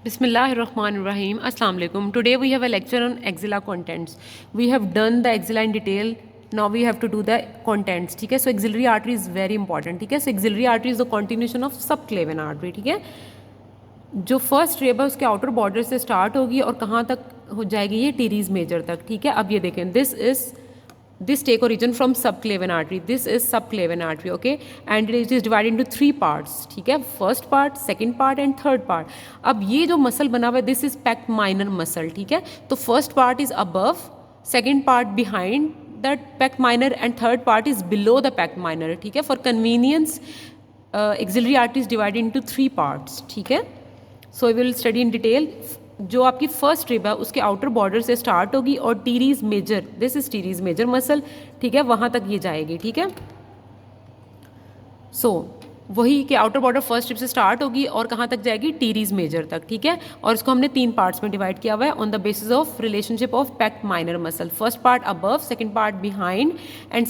Bismillahirrahmanirrahim. Assalamu alaikum. Today we have a lecture on axilla contents. We have done the axilla in detail. Now we have to do the contents. ठीक है. So axillary artery is very important. ठीक है. So axillary artery is the continuation of subclavian artery. ठीक है. जो first रेब है उसके outer border से स्टार्ट होगी और कहाँ तक हो जाएगी ये टीरीज मेजर तक. ठीक है. अब ये देखें, this take origin from subclavian artery. This is subclavian artery, okay, and it is divided into 3 parts. ठीक है. First part, second part and third part. अब ये जो मसल बना हुआ है, this is pec minor muscle. ठीक है. तो first part is above, second part behind that pec minor and third part is below the pec minor. ठीक है. For convenience axillary artery is divided into 3 parts. ठीक है. So we will study in detail. जो आपकी first rib है उसके outer border से start होगी और teres major, this is teres major muscle. ठीक है. वहाँ तक ये जाएगी. ठीक है. सो वही कि आउटर बॉर्डर फर्स्ट रिब से स्टार्ट होगी और कहाँ तक जाएगी, टीरीज मेजर तक. ठीक है. और इसको हमने 3 पार्ट्स में डिवाइड किया हुआ है on the basis of relationship of pec minor muscle. First part above, second part behind and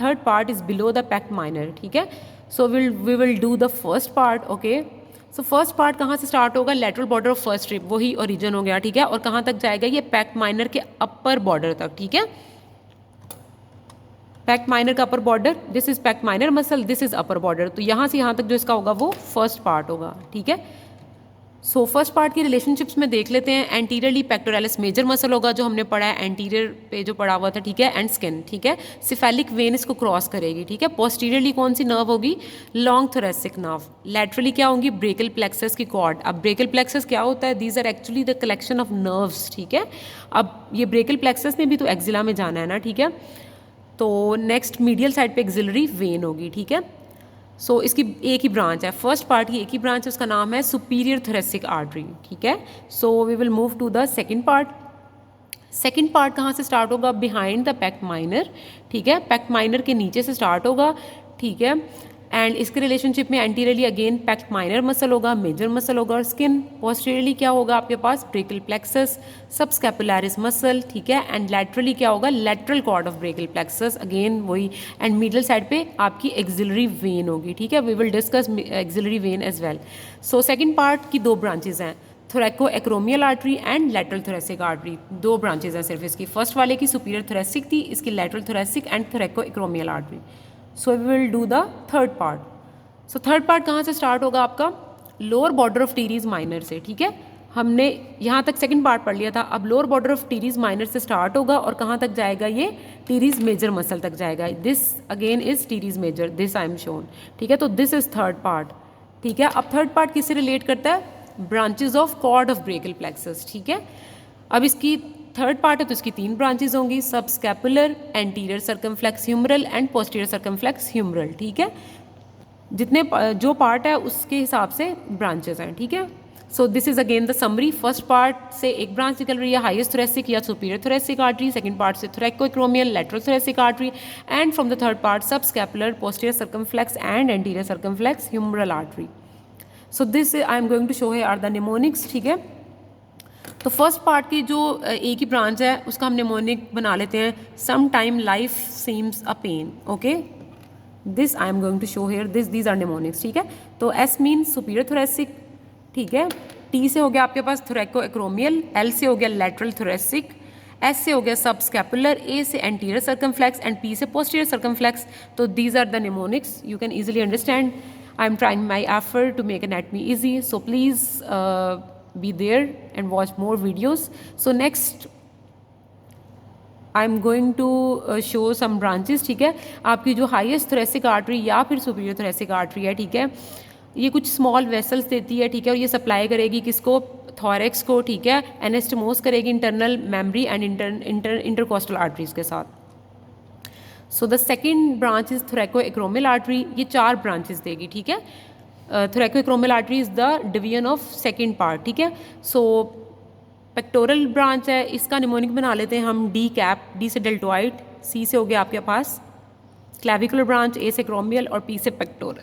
third part is below the pec minor. ठीक है. So we will do the first part. Okay. So first part कहाँ से start होगा, lateral border of first rib, वही origin हो गया. ठीक है. और कहाँ तक जाएगा, ये पैक्ट माइनर के अपर बॉर्डर तक. ठीक है. पैक्ट माइनर का upper border, this is pec minor muscle, this is upper border. तो यहाँ से यहाँ तक जो इसका होगा वो फर्स्ट पार्ट होगा. ठीक है. सो फर्स्ट पार्ट की रिलेशनशिप्स में देख लेते हैं. एंटीरियरली पेक्टोरालिस मेजर मसल होगा जो हमने पढ़ा है, एंटीरियर पे जो पढ़ा हुआ था. ठीक है. And skin. ठीक है. सिफेलिक वेन इसको क्रॉस करेगी. ठीक है. पोस्टीरियरली कौन सी नर्व होगी, लॉन्ग थोरेसिक नर्व. लैटरली क्या होंगी, ब्रेकल प्लेक्सस की कॉर्ड. अब ब्रेकल प्लेक्सस क्या होता है, these are actually the collection of nerves. ठीक है. अब ये ब्रेकल प्लेक्सस में भी तो एक्सिला में जाना है ना. ठीक है. तो नेक्स्ट मीडियल साइड पे एक्सिलरी वेन होगी. ठीक है. सो इसकी एक ही ब्रांच है, फर्स्ट पार्ट की एक ही ब्रांच है, उसका नाम है सुपीरियर थोरेसिक आर्टरी. ठीक है. So we will move to the second part. Second part कहाँ से स्टार्ट होगा, बिहाइंड द पैक्ट माइनर. ठीक है. पैक्ट माइनर के नीचे से स्टार्ट होगा. ठीक है. एंड इसके रिलेशनशिप में anteriorly again pec minor muscle होगा, मेजर मसल होगा. और स्किन पोस्टीरियरली क्या होगा आपके पास, ब्रेकल प्लेक्सस, सबस्कैपुलरिस मसल. ठीक है. एंड लैटरली क्या होगा, lateral cord of brachial plexus, again वही. एंड मिडल साइड पे आपकी एक्सिलरी वेन होगी. ठीक है. We will discuss axillary vein as well. So second part की 2 ब्रांचेज हैं, thoraco acromial artery and lateral thoracic artery. 2 branches हैं सिर्फ इसकी. फर्स्ट वाले की सुपीरियर थोरेसिक थी, इसकी lateral thoracic and thoraco acromial artery. So we will do the third part. So third part कहाँ से स्टार्ट होगा आपका, lower border of teres minor से. ठीक है. हमने यहाँ तक सेकंड पार्ट पढ़ लिया था. अब lower border of teres minor से स्टार्ट होगा और कहाँ तक जाएगा, ये टीरीज मेजर मसल तक जाएगा. This again is teres major, this I am shown. ठीक है. तो दिस इज थर्ड पार्ट. ठीक है. अब थर्ड पार्ट किससे रिलेट करता है, branches of cord of brachial plexus. ठीक है. अब इसकी थर्ड पार्ट है तो इसकी 3 ब्रांचेज होंगी, subscapular, anterior circumflex humeral and posterior circumflex humeral. ठीक है. जितने जो पार्ट है उसके हिसाब से ब्रांचेज हैं. ठीक है. So this is again the summary. First part से एक ब्रांच निकल रही है, हाईएस्ट थोरेसिक या superior thoracic artery. Second part से thoraco acromial, lateral thoracic artery. And from the third part subscapular, posterior circumflex and anterior circumflex humeral artery. So this I am going to show है are the mnemonics. ठीक है. तो first part की जो एक ही branch है उसका हम निमोनिक बना लेते हैं, some time life seems a pain. Okay. This I am going to show here, these are mnemonics. ठीक है. तो एस मीन सुपीरियर थोरेसिक. ठीक है. टी से हो गया आपके पास थोरैको एक्रोमियल, एल से हो गया लैटरल थोरेसिक, एस से हो गया सब स्कैपुलर, ए से एंटीरियर सर्कमफ्लेक्स एंड पी से पोस्टीरियर सर्कमफ्लेक्स. तो these are the mnemonics. You can easily understand. I am trying my effort to make anatomy easy. So please be there and watch more videos. So next I'm going to show some branches. ठीक है. आपकी जो highest thoracic artery या फिर superior thoracic artery है, ठीक है, ये कुछ स्मॉल वेसल्स देती है. ठीक है. और ये सप्लाई करेगी किसको, थॉरेक्स को. ठीक है. एनेस्टमोस करेगी internal memory and intercostal arteries के साथ. So the second branch is थोरैको acromial artery. ये 4 ब्रांचेस देगी. ठीक है. थोरैको acromial artery is the division of second part. ठीक है. सो पेक्टोरल ब्रांच है, इसका निमोनिक बना लेते हैं हम डी कैप. डी से डेल्टोइड, सी से हो गया आपके पास क्लैविकुलर ब्रांच, ए से एक्रोमियल और पी से पेक्टोरल.